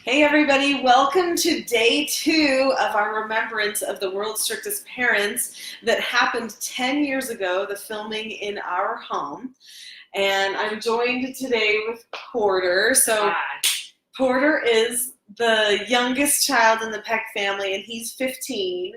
Hey everybody, welcome to day 2 of our remembrance of the world's strictest parents that happened 10 years ago, the filming in our home. And I'm joined today with Porter. So Porter is the youngest child in the Peck family and he's 15.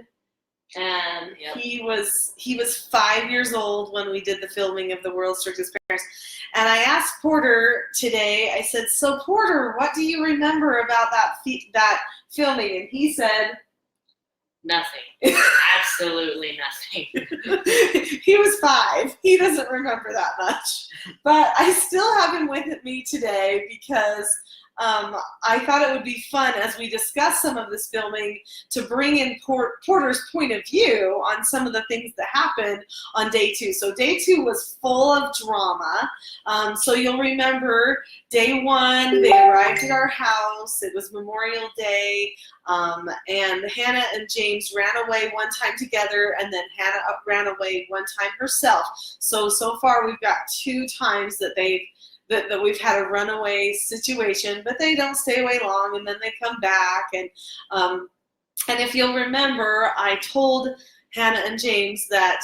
And he was 5 years old when we did the filming of the world's strictest parents. And I asked Porter today, I said, so Porter, what do you remember about that filming? And he said, nothing. Absolutely nothing. He was 5. He doesn't remember that much. But I still have him with me today because I thought it would be fun as we discuss some of this filming to bring in Porter's point of view on some of the things that happened on day 2. So day 2 was full of drama. So you'll remember day 1, they arrived at our house. It was Memorial Day. And Hannah and James ran away one time together, and then Hannah ran away one time herself. So far we've got 2 times that we've had a runaway situation, but they don't stay away long, and then they come back. And if you'll remember, I told Hannah and James that,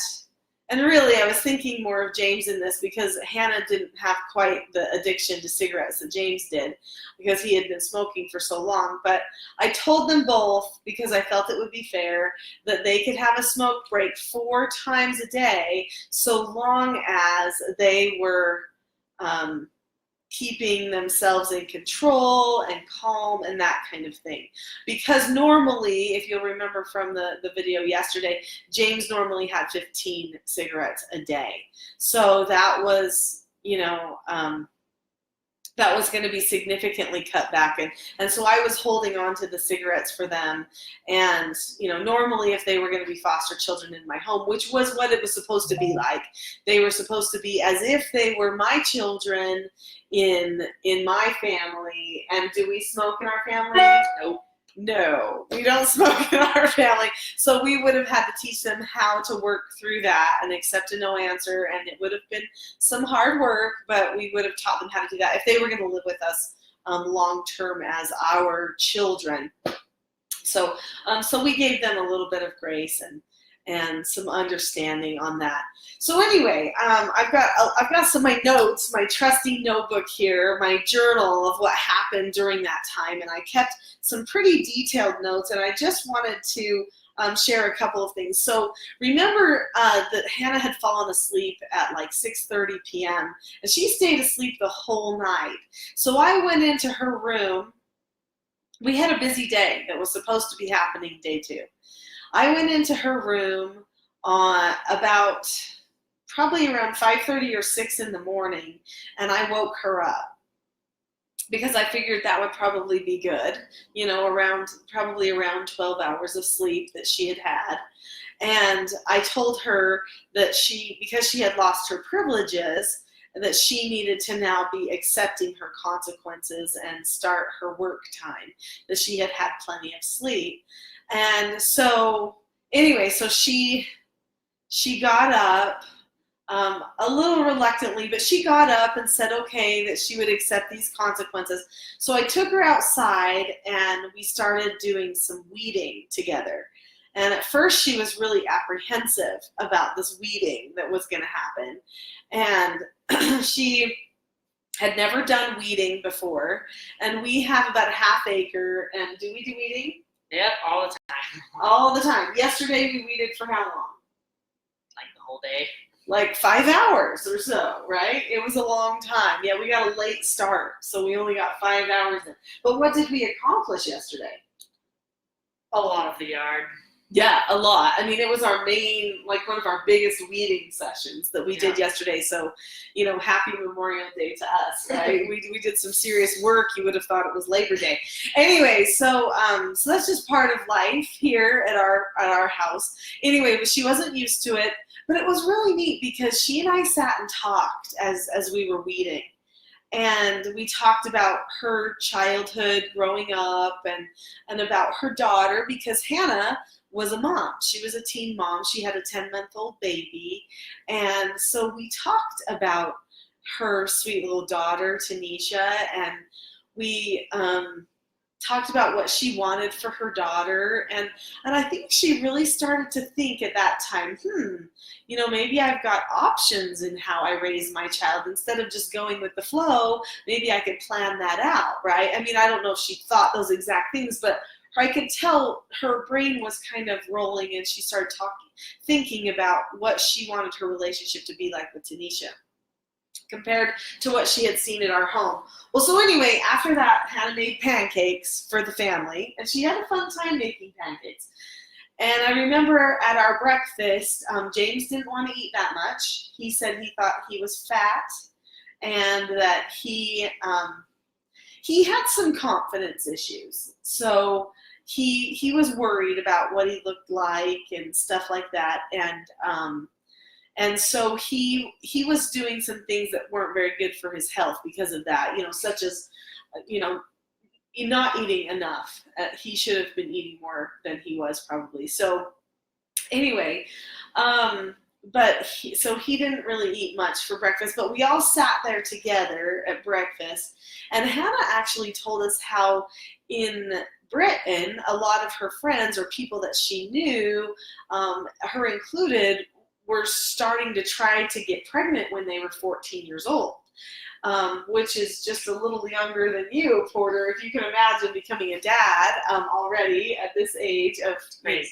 and really I was thinking more of James in this because Hannah didn't have quite the addiction to cigarettes that James did because he had been smoking for so long. But I told them both, because I felt it would be fair, that they could have a smoke break 4 times a day so long as they were keeping themselves in control and calm and that kind of thing. Because normally, if you'll remember from the video yesterday, James normally had 15 cigarettes a day. So that was, that was going to be significantly cut back. And so I was holding on to the cigarettes for them. And, normally if they were going to be foster children in my home, which was what it was supposed to be like, they were supposed to be as if they were my children in my family. And do we smoke in our family? Nope. No, we don't smoke in our family. So we would have had to teach them how to work through that and accept a no answer. And it would have been some hard work, but we would have taught them how to do that if they were going to live with us long term as our children. So we gave them a little bit of grace and some understanding on that. So anyway, I've got some of my notes, my trusty notebook here, my journal of what happened during that time, and I kept some pretty detailed notes, and I just wanted to share a couple of things. So remember that Hannah had fallen asleep at like 6:30 p.m. and she stayed asleep the whole night. So I went into her room. We had a busy day that was supposed to be happening day 2. I went into her room about probably around 5:30 or 6 in the morning, and I woke her up because I figured that would probably be good, probably around 12 hours of sleep that she had had. And I told her that because she had lost her privileges, that she needed to now be accepting her consequences and start her work time, that she had had plenty of sleep. And so anyway, so she got up a little reluctantly, but she got up and said okay, that she would accept these consequences. So I took her outside and we started doing some weeding together. And at first she was really apprehensive about this weeding that was going to happen. And she had never done weeding before. And we have about a ½ acre. And do we do weeding? Yep, all the time. All the time. Yesterday we weeded for how long? Like the whole day. Like 5 hours or so, right? It was a long time. Yeah, we got a late start, so we only got 5 hours in. But what did we accomplish yesterday? A lot of the yard. Yeah, a lot. I mean, it was our main, like one of our biggest weeding sessions that we did yesterday. So, happy Memorial Day to us, right? we did some serious work. You would have thought it was Labor Day. Anyway, so that's just part of life here at our house. Anyway, but she wasn't used to it. But it was really neat because she and I sat and talked as we were weeding. And we talked about her childhood growing up and about her daughter, because Hannah was a mom. She was a teen mom. She had a 10-month-old baby. And so we talked about her sweet little daughter, Tanisha, and we talked about what she wanted for her daughter, and I think she really started to think at that time, maybe I've got options in how I raise my child. Instead of just going with the flow, maybe I could plan that out, right? I mean, I don't know if she thought those exact things, but I could tell her brain was kind of rolling, and she started thinking about what she wanted her relationship to be like with Tanisha compared to what she had seen in our home. Well, so anyway, after that, Hannah made pancakes for the family, and she had a fun time making pancakes. And I remember at our breakfast, James didn't want to eat that much. He said he thought he was fat, and that he had some confidence issues. So he was worried about what he looked like and stuff like that. And so he was doing some things that weren't very good for his health because of that, such as, not eating enough. He should have been eating more than he was probably. So anyway, so he didn't really eat much for breakfast, but we all sat there together at breakfast, and Hannah actually told us how in Britain, a lot of her friends or people that she knew, her included, were starting to try to get pregnant when they were 14 years old, which is just a little younger than you, Porter. If you can imagine becoming a dad already at this age of Crazy.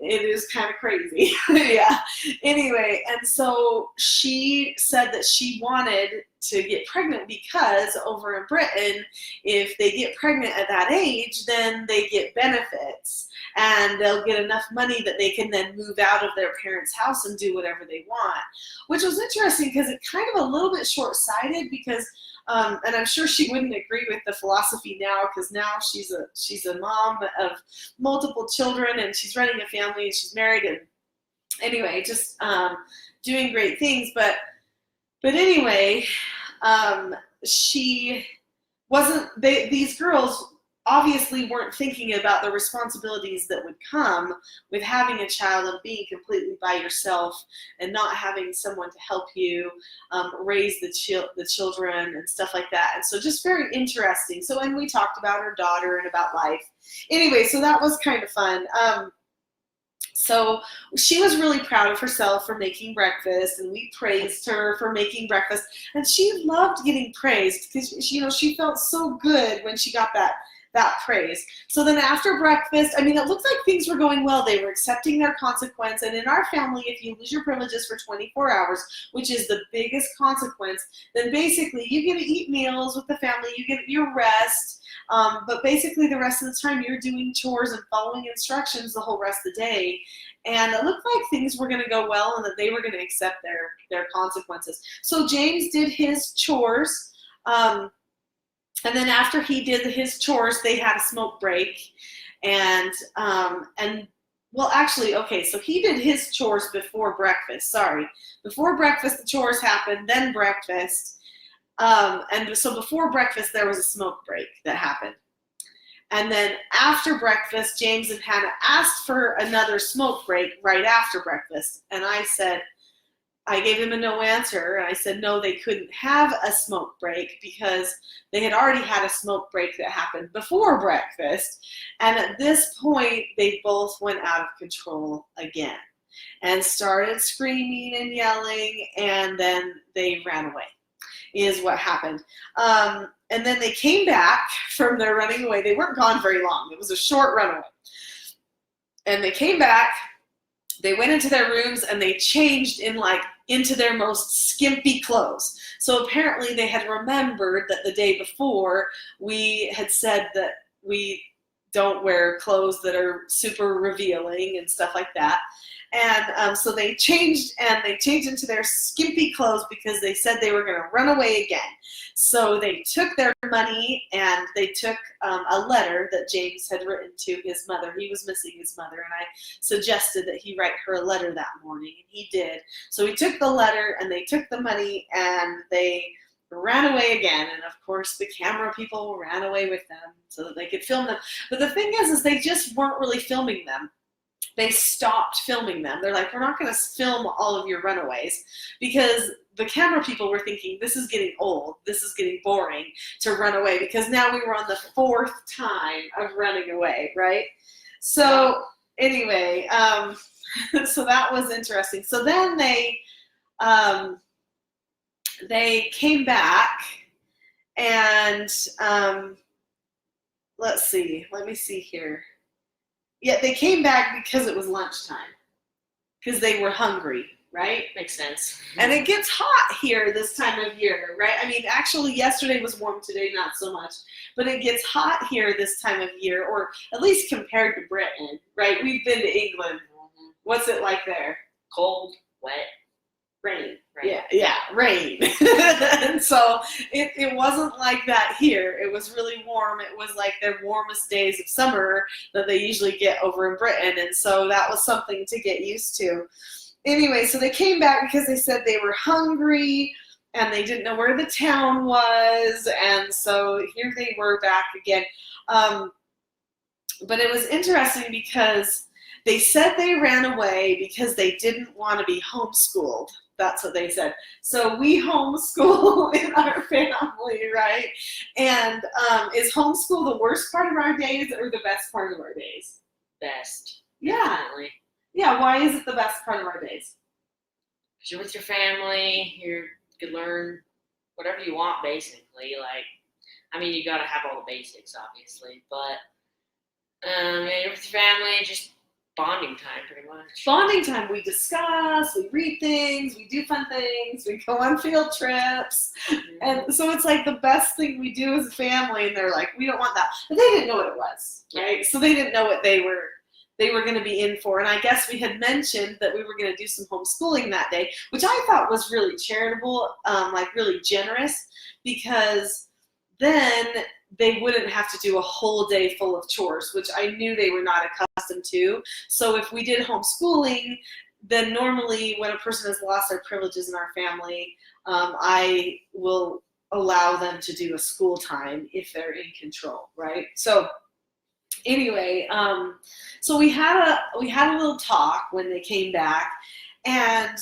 It is kind of crazy. Yeah. Anyway, and so she said that she wanted to get pregnant because over in Britain, if they get pregnant at that age, then they get benefits and they'll get enough money that they can then move out of their parents' house and do whatever they want, which was interesting because it's kind of a little bit short-sighted because and I'm sure she wouldn't agree with the philosophy now, because now she's a mom of multiple children, and she's running a family, and she's married, and anyway, just doing great things. But anyway, she wasn't. These girls obviously weren't thinking about the responsibilities that would come with having a child and being completely by yourself and not having someone to help you raise the children and stuff like that. And so just very interesting. So when we talked about her daughter and about life. Anyway, so that was kind of fun. So she was really proud of herself for making breakfast, and we praised her for making breakfast. And she loved getting praised because, she felt so good when she got that praise. So then after breakfast, it looked like things were going well. They were accepting their consequence. And in our family, if you lose your privileges for 24 hours, which is the biggest consequence, then basically you get to eat meals with the family, you get your rest, but basically the rest of the time you're doing chores and following instructions the whole rest of the day. And it looked like things were going to go well and that they were going to accept their consequences. So James did his chores. And then after he did his chores, they had a smoke break. And well, actually, okay, so he did his chores before breakfast. Sorry. Before breakfast, the chores happened, then breakfast. And so before breakfast, there was a smoke break that happened. And then after breakfast, James and Hannah asked for another smoke break right after breakfast. And I gave him a no answer. And I said, no, they couldn't have a smoke break because they had already had a smoke break that happened before breakfast. And at this point, they both went out of control again and started screaming and yelling. And then they ran away, is what happened. And then they came back from their running away. They weren't gone very long. It was a short runaway. And they came back. They went into their rooms and they changed into their most skimpy clothes. So apparently they had remembered that the day before we had said that we don't wear clothes that are super revealing and stuff like that. And so they changed into their skimpy clothes because they said they were going to run away again. So they took their money and they took a letter that James had written to his mother. He was missing his mother, and I suggested that he write her a letter that morning, and he did. So he took the letter and they took the money and they ran away again. And of course the camera people ran away with them so that they could film them. But the thing is they just weren't really filming them. They stopped filming them. They're like, we're not going to film all of your runaways because the camera people were thinking, this is getting old, this is getting boring to run away, because now we were on the 4th time of running away, right? So anyway, so that was interesting. So then they came back, and let's see, let me see here. Yeah, they came back because it was lunchtime, because they were hungry, right? Makes sense. And it gets hot here this time of year, right? I mean, actually, yesterday was warm, today not so much. But it gets hot here this time of year, or at least compared to Britain, right? We've been to England. What's it like there? Cold, wet, Rain. rain. Yeah, rain. And so it wasn't like that here. It was really warm. It was like their warmest days of summer that they usually get over in Britain. And so that was something to get used to. Anyway, so they came back because they said they were hungry and they didn't know where the town was. And so here they were back again. But it was interesting because they said they ran away because they didn't want to be homeschooled. That's what they said. So we homeschool in our family, right? And is homeschool the worst part of our days or the best part of our days? Best. Yeah. Definitely. Yeah, why is it the best part of our days? Because you're with your family, you can learn whatever you want, basically. Like, I mean, you gotta have all the basics, obviously, but yeah, you're with your family, just bonding time, pretty much. Bonding time, we discuss, we read things, we do fun things, we go on field trips. And so it's like the best thing we do as a family, and they're like, we don't want that. But they didn't know what it was, right? So they didn't know what they were going to be in for. And I guess we had mentioned that we were going to do some homeschooling that day, which I thought was really charitable, like really generous, because then they wouldn't have to do a whole day full of chores, which I knew they were not accustomed to. So if we did homeschooling, then normally when a person has lost their privileges in our family, I will allow them to do a school time if they're in control, right? So anyway, so we had a little talk when they came back, and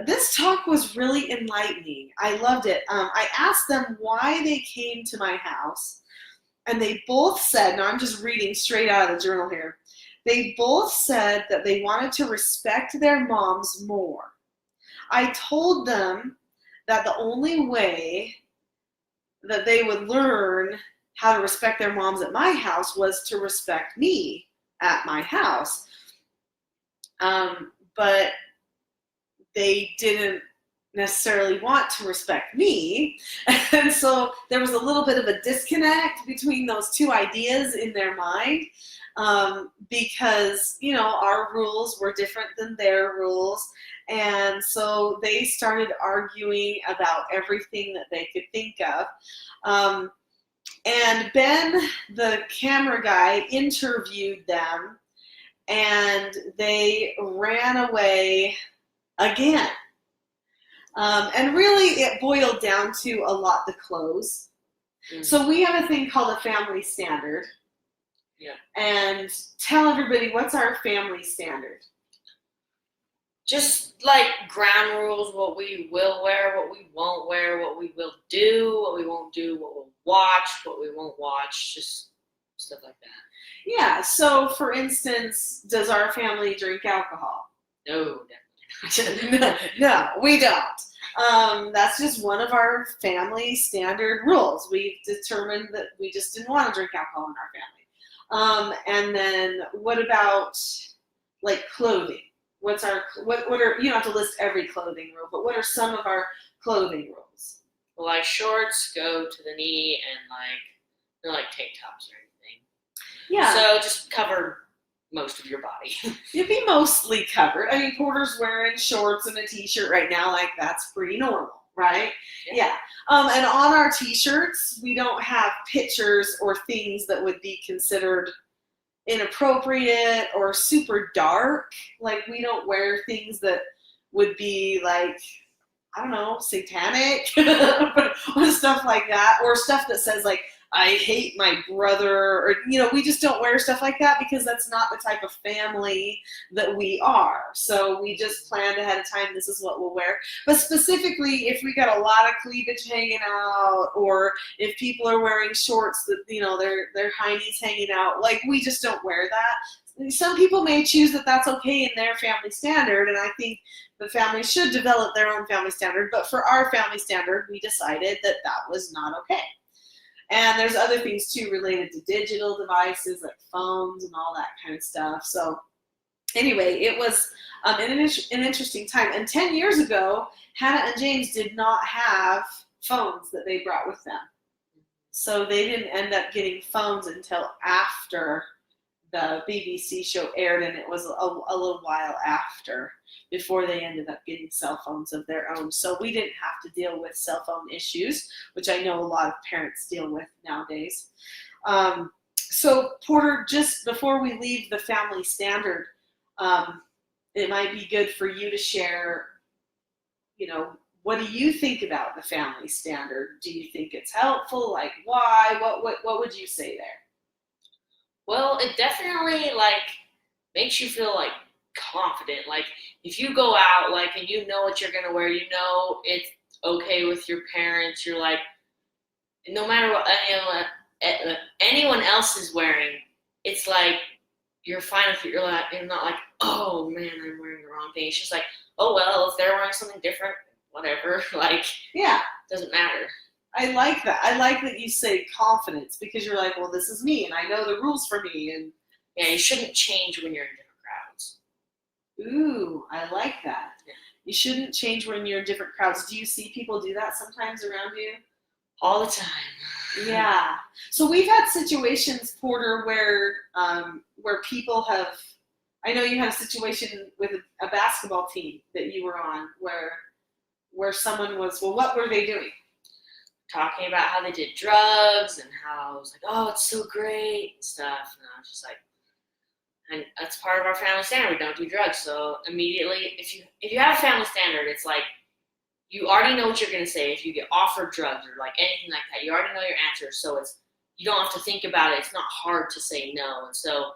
this talk was really enlightening. I loved it. I asked them why they came to my house, and they both said, now I'm just reading straight out of the journal here, they both said that they wanted to respect their moms more. I told them that the only way that they would learn how to respect their moms at my house was to respect me at my house. But they didn't necessarily want to respect me. And so there was a little bit of a disconnect between those two ideas in their mind, because, you know, our rules were different than their rules. And so they started arguing about everything that they could think of. And Ben, the camera guy, interviewed them, and they ran away again. And really, it boiled down to a lot the clothes. Mm-hmm. So we have a thing called a family standard. Yeah. And tell everybody, what's our family standard? Just like ground rules, what we will wear, what we won't wear, what we will do, what we won't do, what we'll watch, what we won't watch, just stuff like that. Yeah, so for instance, does our family drink alcohol? No, definitely not. No, we don't. That's just one of our family standard rules. We've determined that we just didn't want to drink alcohol in our family. And then what about like clothing? What are, you don't have to list every clothing rule, but what are some of our clothing rules? Well, like shorts go to the knee, and like they're like tank tops or anything. Yeah. So just cover most of your body. You'd be mostly covered. I mean, Porter's wearing shorts and a t-shirt right now, like that's pretty normal, right? Yeah. And on our t-shirts, we don't have pictures or things that would be considered inappropriate or super dark. Like we don't wear things that would be like, I don't know, satanic or stuff like that, or stuff that says like I hate my brother, or, we just don't wear stuff like that because that's not the type of family that we are. So we just planned ahead of time, this is what we'll wear. But specifically, if we got a lot of cleavage hanging out, or if people are wearing shorts that, their heinies hanging out, like, we just don't wear that. Some people may choose that that's okay in their family standard, and I think the family should develop their own family standard, but for our family standard, we decided that that was not okay. And there's other things too related to digital devices like phones and all that kind of stuff. So anyway, it was an interesting time. And 10 years ago, Hannah and James did not have phones that they brought with them. So they didn't end up getting phones until after the BBC show aired, and it was a little while after before they ended up getting cell phones of their own. So we didn't have to deal with cell phone issues, which I know a lot of parents deal with nowadays. So Porter, just before we leave the family standard, it might be good for you to share, what do you think about the family standard? Do you think it's helpful? Like, why? What would you say there? Well, it definitely makes you feel confident. Like if you go out and you know what you're gonna wear, it's okay with your parents. You're like, no matter what anyone else is wearing, it's like you're fine with it. You're not like, oh man, I'm wearing the wrong thing. It's just like, oh well, if they're wearing something different, whatever. Doesn't matter. I like that. I like that you say confidence, because you're like, well, this is me, and I know the rules for me. And yeah, you shouldn't change when you're in different crowds. Ooh, I like that. Yeah. You shouldn't change when you're in different crowds. Do you see people do that sometimes around you? All the time. Yeah. So we've had situations, Porter, where people have. I know you had a situation with a basketball team that you were on where someone was. Well, what were they doing? Talking about how they did drugs and how it was like, oh, it's so great and stuff. And I was just like, and that's part of our family standard. We don't do drugs. So immediately, if you have a family standard, it's like you already know what you're going to say. If you get offered drugs or anything like that, you already know your answer. So you don't have to think about it. It's not hard to say no. And so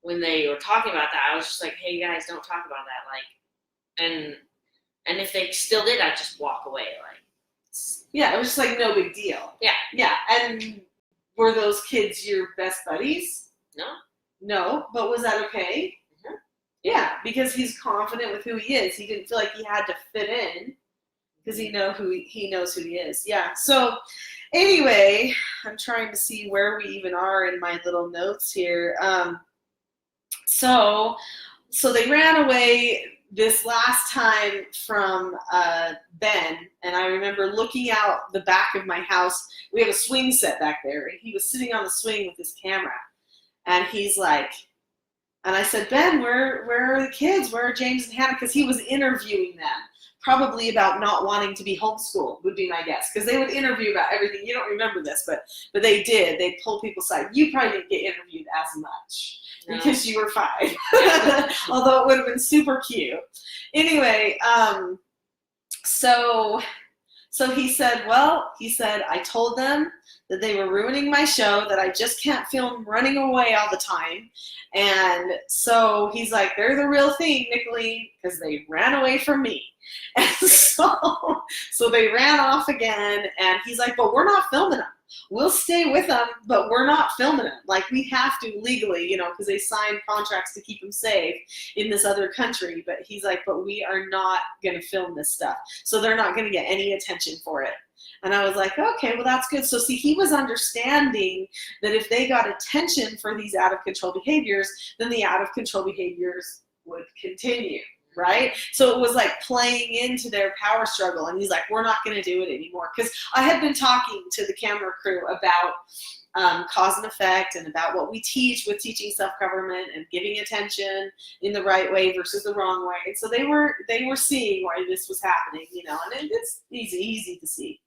when they were talking about that, I was just like, hey guys, don't talk about that. And if they still did, I'd just walk away. Yeah, it was just like no big deal. Yeah. Yeah. And were those kids your best buddies? No, but was that okay? Mm-hmm. Yeah, because he's confident with who he is. He didn't feel like he had to fit in because he knows who he is. Yeah. So anyway, I'm trying to see where we even are in my little notes here. So they ran away this last time from Ben, and I remember looking out the back of my house. We have a swing set back there, and he was sitting on the swing with his camera, and he's like, and I said, Ben, where are the kids? Where are James and Hannah? Because he was interviewing them, probably about not wanting to be homeschooled, would be my guess, because they would interview about everything. You don't remember this, but they did. They pulled people aside. You probably didn't get interviewed as much. No. Because you were 5, although it would have been super cute. Anyway, so he said, I told them that they were ruining my show, that I just can't film running away all the time. And so he's like, they're the real thing, Nicholeen, because they ran away from me. And so they ran off again, and he's like, but we're not filming them. We'll stay with them, but we're not filming them. We have to legally, because they signed contracts to keep them safe in this other country. But he's like, but we are not going to film this stuff. So they're not going to get any attention for it. And I was like, okay, well, that's good. So see, he was understanding that if they got attention for these out of control behaviors, then the out of control behaviors would continue. Right? So it was like playing into their power struggle. And he's like, we're not going to do it anymore. Because I had been talking to the camera crew about cause and effect and about what we teach with teaching self-government and giving attention in the right way versus the wrong way. And so they were seeing why this was happening, and it's easy to see.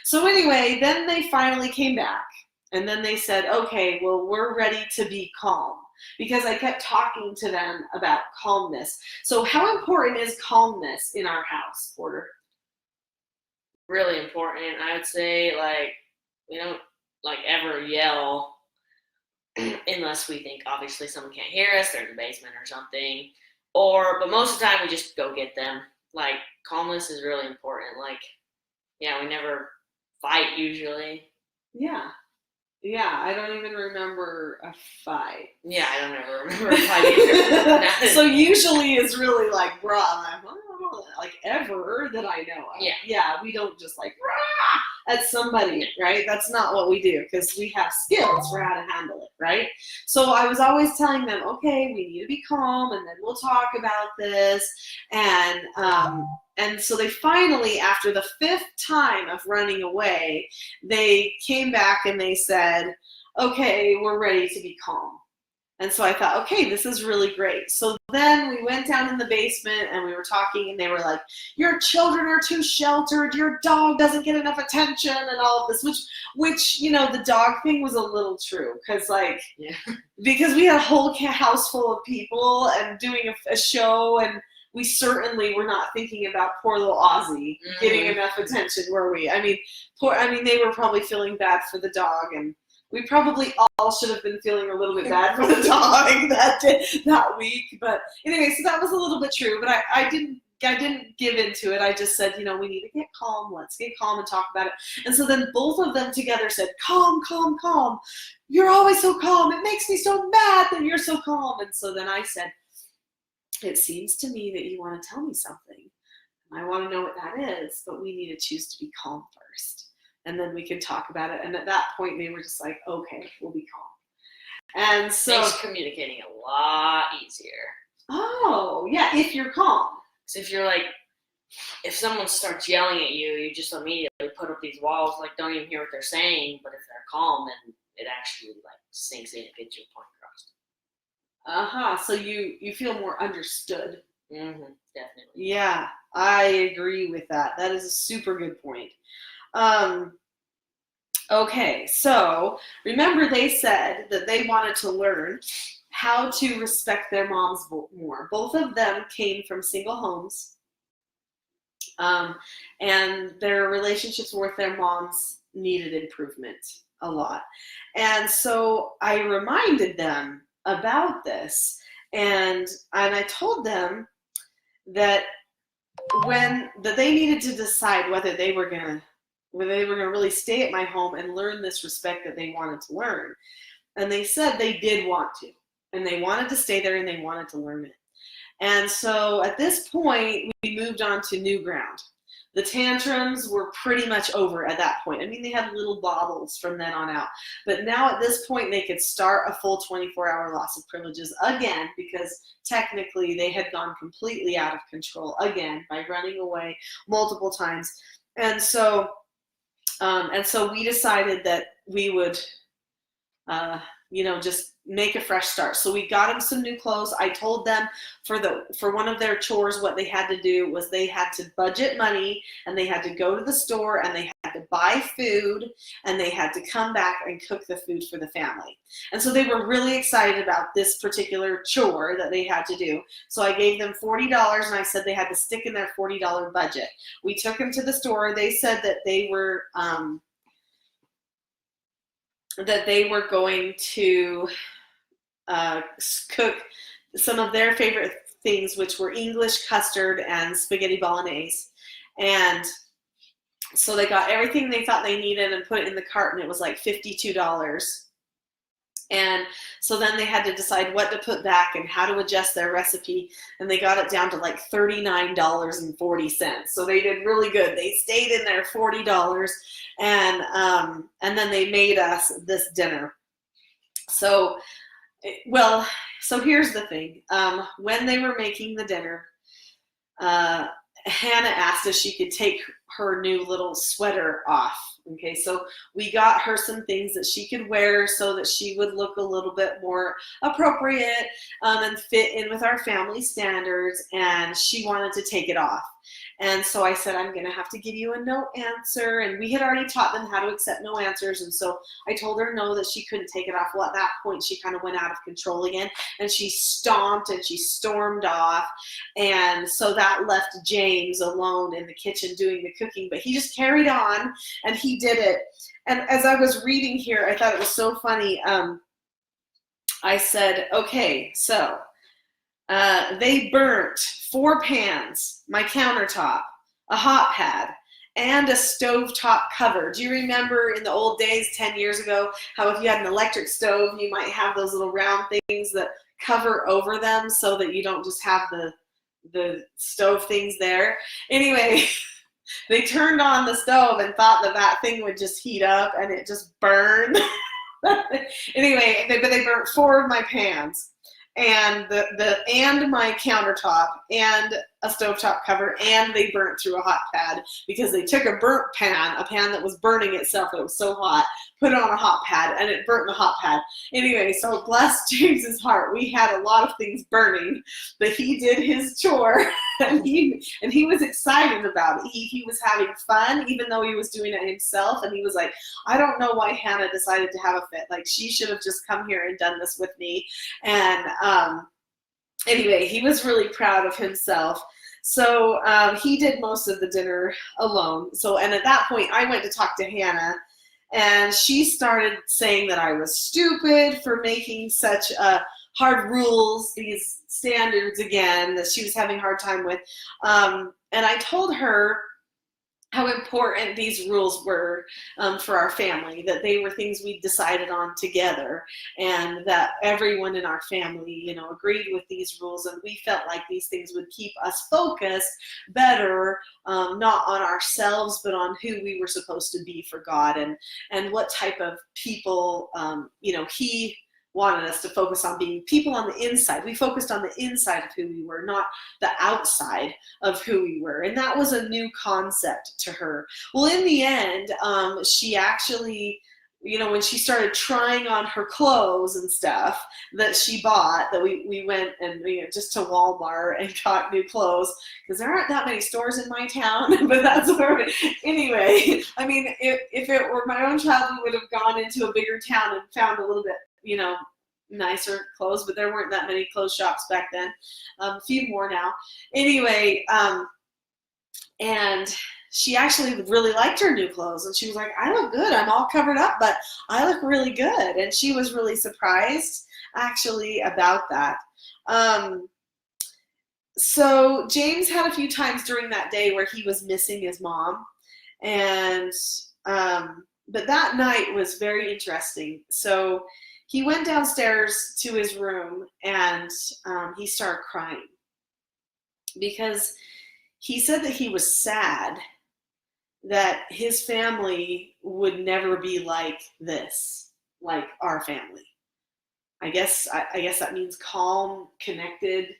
So anyway, then they finally came back. And then they said, okay, well, we're ready to be calm. Because I kept talking to them about calmness. So how important is calmness in our house, Porter? Really important. I would say, we don't like ever yell unless we think obviously someone can't hear us, they're in the basement or something. But most of the time we just go get them. Like, calmness is really important. Like, yeah, we never fight usually. Yeah. Yeah, I don't even remember a fight. Yeah, I don't ever remember a fight either. So usually it's really like, rah, like ever that I know of. Yeah. Yeah, we don't just like, rah, at somebody, right? That's not what we do, because we have skills for how to handle it, right? So I was always telling them, okay, we need to be calm, and then we'll talk about this. And so they finally, after the 5th time of running away, they came back and they said, okay, we're ready to be calm. And so I thought, okay, this is really great. So then we went down in the basement and we were talking, and they were like, your children are too sheltered, your dog doesn't get enough attention, and all of this, which you know, the dog thing was a little true, because like, yeah. Because we had a whole house full of people and doing a show, and we certainly were not thinking about poor little Ozzy getting enough attention, were we? I mean, they were probably feeling bad for the dog, and we probably all should have been feeling a little bit bad for the dog that week. But anyway, so that was a little bit true, but I didn't give into it. I just said, you know, we need to get calm. Let's get calm and talk about it. And so then both of them together said, calm, calm, calm. You're always so calm. It makes me so mad that you're so calm. And so then I said, it seems to me that you want to tell me something. I want to know what that is, but we need to choose to be calm first. And then we can talk about it. And at that point, they were just like, okay, we'll be calm. And so makes communicating a lot easier. Oh, yeah, if you're calm. So if you're like, if someone starts yelling at you, you just immediately put up these walls, like don't even hear what they're saying. But if they're calm, then it actually like sinks in and gets your point across. So you feel more understood. Definitely. Yeah, I agree with that. That is a super good point. Okay, so remember they said that they wanted to learn how to respect their moms more. Both of them came from single homes, and their relationships with their moms needed improvement a lot. And so I reminded them about this, and I told them that that they needed to decide whether they were gonna really stay at my home and learn this respect that they wanted to learn. And they said they did want to, and they wanted to stay there, and they wanted to learn it. And so at this point, we moved on to new ground. The tantrums were pretty much over at that point. I mean, they had little bobbles from then on out. But now at this point, they could start a full 24-hour loss of privileges again, because technically they had gone completely out of control again by running away multiple times. And so we decided that we would, just make a fresh start. So we got them some new clothes. I told them for one of their chores, what they had to do was they had to budget money, and they had to go to the store, and they had to buy food, and they had to come back and cook the food for the family. And so they were really excited about this particular chore that they had to do. So I gave them $40, and I said they had to stick in their $40 budget. We took them to the store. They said that they were going to cook some of their favorite things, which were English custard and spaghetti bolognese. And so they got everything they thought they needed and put it in the cart, and it was like $52. And so then they had to decide what to put back and how to adjust their recipe, and they got it down to like $39.40. So they did really good. They stayed in their $40, and then they made us this dinner. So here's the thing. When they were making the dinner, Hannah asked if she could take her new little sweater off. Okay, so we got her some things that she could wear so that she would look a little bit more appropriate and fit in with our family standards, and she wanted to take it off. And so I said, I'm going to have to give you a no answer. And we had already taught them how to accept no answers. And so I told her no, that she couldn't take it off. Well, at that point, she kind of went out of control again, and she stomped and she stormed off. And so that left James alone in the kitchen doing the cooking, but he just carried on and he did it. And as I was reading here, I thought it was so funny. I said, okay, so they burnt 4 pans, my countertop, a hot pad, and a stovetop cover. Do you remember in the old days, 10 years ago, how if you had an electric stove, you might have those little round things that cover over them so that you don't just have the stove things there? Anyway, they turned on the stove and thought that thing would just heat up, and it just burned. Anyway, but they burnt 4 of my pans, and and my countertop, and a stovetop cover, and they burnt through a hot pad because they took a burnt pan, a pan that was burning itself, it was so hot, put it on a hot pad, and it burnt the hot pad. Anyway, so bless James's heart, we had a lot of things burning, but he did his chore, and he was excited about it. He was having fun, even though he was doing it himself, and he was like, I don't know why Hannah decided to have a fit. Like, she should have just come here and done this with me. And anyway, he was really proud of himself. So he did most of the dinner alone. So, and at that point, I went to talk to Hannah, and she started saying that I was stupid for making such hard rules, these standards again, that she was having a hard time with. And I told her how important these rules were for our family, that they were things we decided on together, and that everyone in our family, you know, agreed with these rules, and we felt like these things would keep us focused better, not on ourselves, but on who we were supposed to be for God, and what type of people, you know, he wanted us to focus on being people on the inside. We focused on the inside of who we were, not the outside of who we were. And that was a new concept to her. Well, in the end, she actually, you know, when she started trying on her clothes and stuff that she bought, that we went and just to Walmart and got new clothes, because there aren't that many stores in my town, but that's where, anyway, I mean, if it were my own child, we would have gone into a bigger town and found a little bit, you know, nicer clothes, but there weren't that many clothes shops back then. A few more now. Anyway, and she actually really liked her new clothes, and she was like, I look good, I'm all covered up, but I look really good. And she was really surprised actually about that. So James had a few times during that day where he was missing his mom, and but that night was very interesting. So he went downstairs to his room, and he started crying because he said that he was sad that his family would never be like this, like our family. I guess that means calm, connected,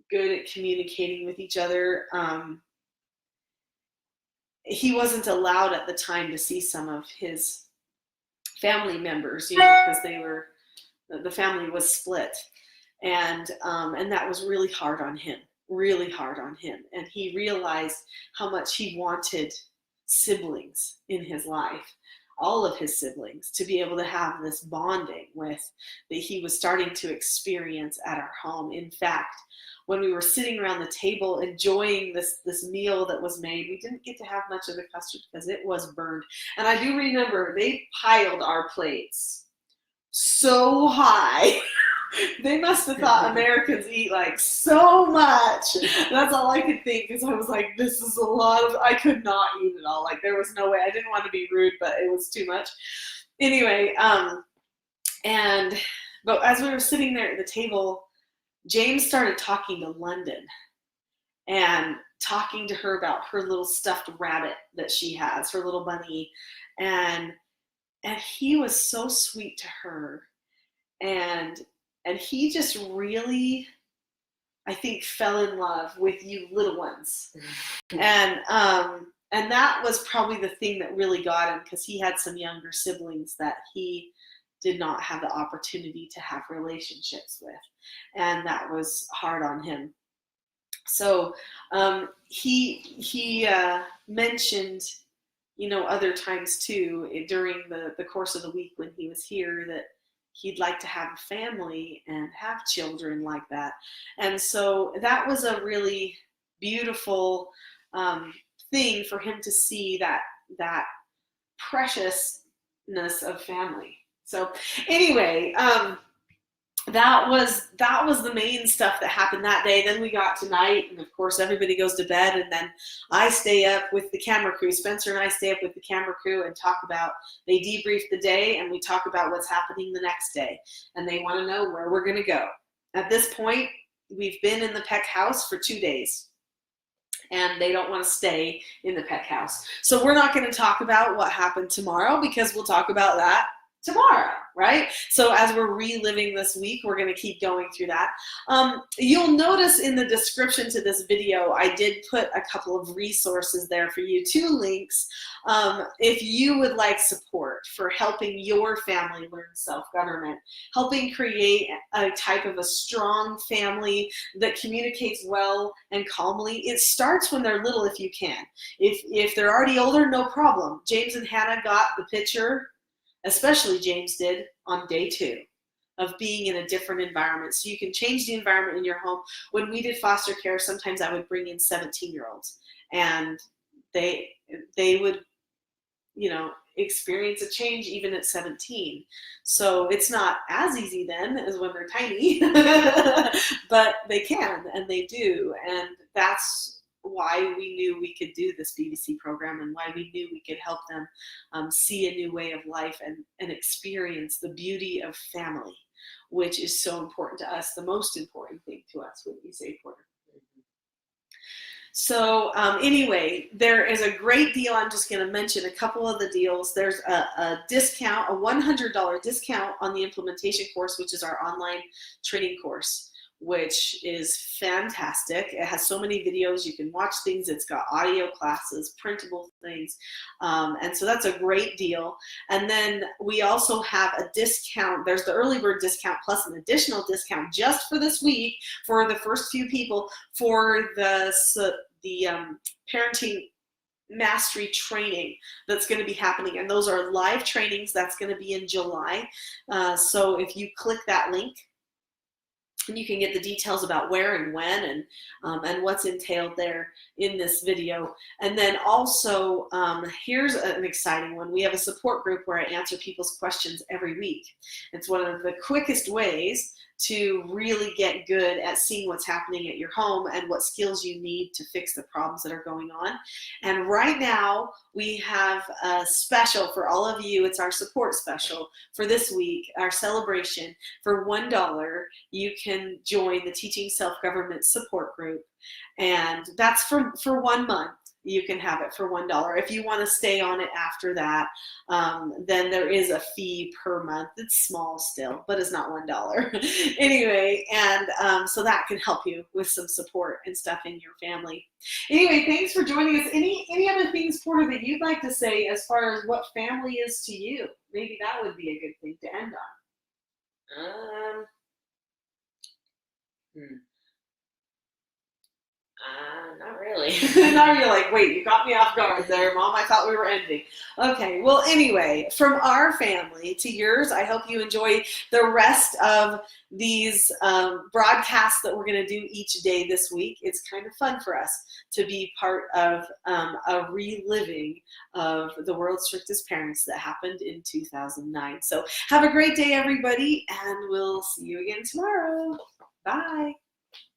good at communicating with each other. He wasn't allowed at the time to see some of his family members, you know, because the family was split, and that was really hard on him, and he realized how much he wanted siblings in his life, all of his siblings, to be able to have this bonding with that he was starting to experience at our home. In fact, when we were sitting around the table enjoying this meal that was made, we didn't get to have much of the custard because it was burned. And I do remember they piled our plates so high. They must have thought Americans eat like so much. That's all I could think, because I was like, this is a lot of, I could not eat it all. Like, there was no way. I didn't want to be rude, but it was too much. Anyway, but as we were sitting there at the table, James started talking to London and talking to her about her little stuffed rabbit that she has, her little bunny. And he was so sweet to her. And he just really, I think, fell in love with you little ones. And that was probably the thing that really got him, because he had some younger siblings that he did not have the opportunity to have relationships with. And that was hard on him. So he mentioned, you know, other times too, during the course of the week when he was here, that he'd like to have a family and have children like that. And so that was a really beautiful thing for him to see that preciousness of family. So anyway, that was the main stuff that happened that day. Then we got tonight, and of course everybody goes to bed, and then I stay up with the camera crew. Spencer and I stay up with the camera crew and talk about, they debrief the day, and we talk about what's happening the next day, and they want to know where we're going to go. At this point, we've been in the Peck house for 2 days, and they don't want to stay in the Peck house. So we're not going to talk about what happened tomorrow, because we'll talk about that tomorrow, right? So as we're reliving this week, we're going to keep going through that. You'll notice in the description to this video, I did put a couple of resources there for you, 2 links. If you would like support for helping your family learn self-government, helping create a type of a strong family that communicates well and calmly. It starts when they're little if you can. If they're already older, no problem. James and Hannah got the picture, especially James did, on day 2 of being in a different environment. So you can change the environment in your home. When we did foster care, sometimes I would bring in 17-year-olds, and they would, experience a change even at 17. So it's not as easy then as when they're tiny, but they can, and they do. And that's why we knew we could do this BBC program, and why we knew we could help them see a new way of life and experience the beauty of family, which is so important to us, the most important thing to us, wouldn't you say, Porter? So anyway, there is a great deal. I'm just going to mention a couple of the deals. There's a discount, a $100 discount on the implementation course, which is our online training course, which is fantastic. It has so many videos. You can watch things. It's got audio classes, printable things. And so that's a great deal. And then we also have a discount. There's the early bird discount plus an additional discount just for this week for the first few people for the parenting mastery training that's going to be happening. And those are live trainings. That's going to be in July. So if you click that link, and you can get the details about where and when and what's entailed there in this video. And then also, here's an exciting one. We have a support group where I answer people's questions every week. It's one of the quickest ways to really get good at seeing what's happening at your home and what skills you need to fix the problems that are going on. And right now we have a special for all of you. It's our support special for this week, our celebration. For $1, you can join the Teaching Self-Government support group. And that's for 1 month. You can have it for $1. If you want to stay on it after that, then there is a fee per month. It's small still, but it's not $1. Anyway, and so that can help you with some support and stuff in your family. Anyway, thanks for joining us. Any other things, Porter, that you'd like to say as far as what family is to you? Maybe that would be a good thing to end on. Not really. Now you're like, wait, you got me off guard there, Mom. I thought we were ending. Okay, well, anyway, from our family to yours, I hope you enjoy the rest of these broadcasts that we're going to do each day this week. It's kind of fun for us to be part of a reliving of the world's strictest parents that happened in 2009. So have a great day, everybody, and we'll see you again tomorrow. Bye.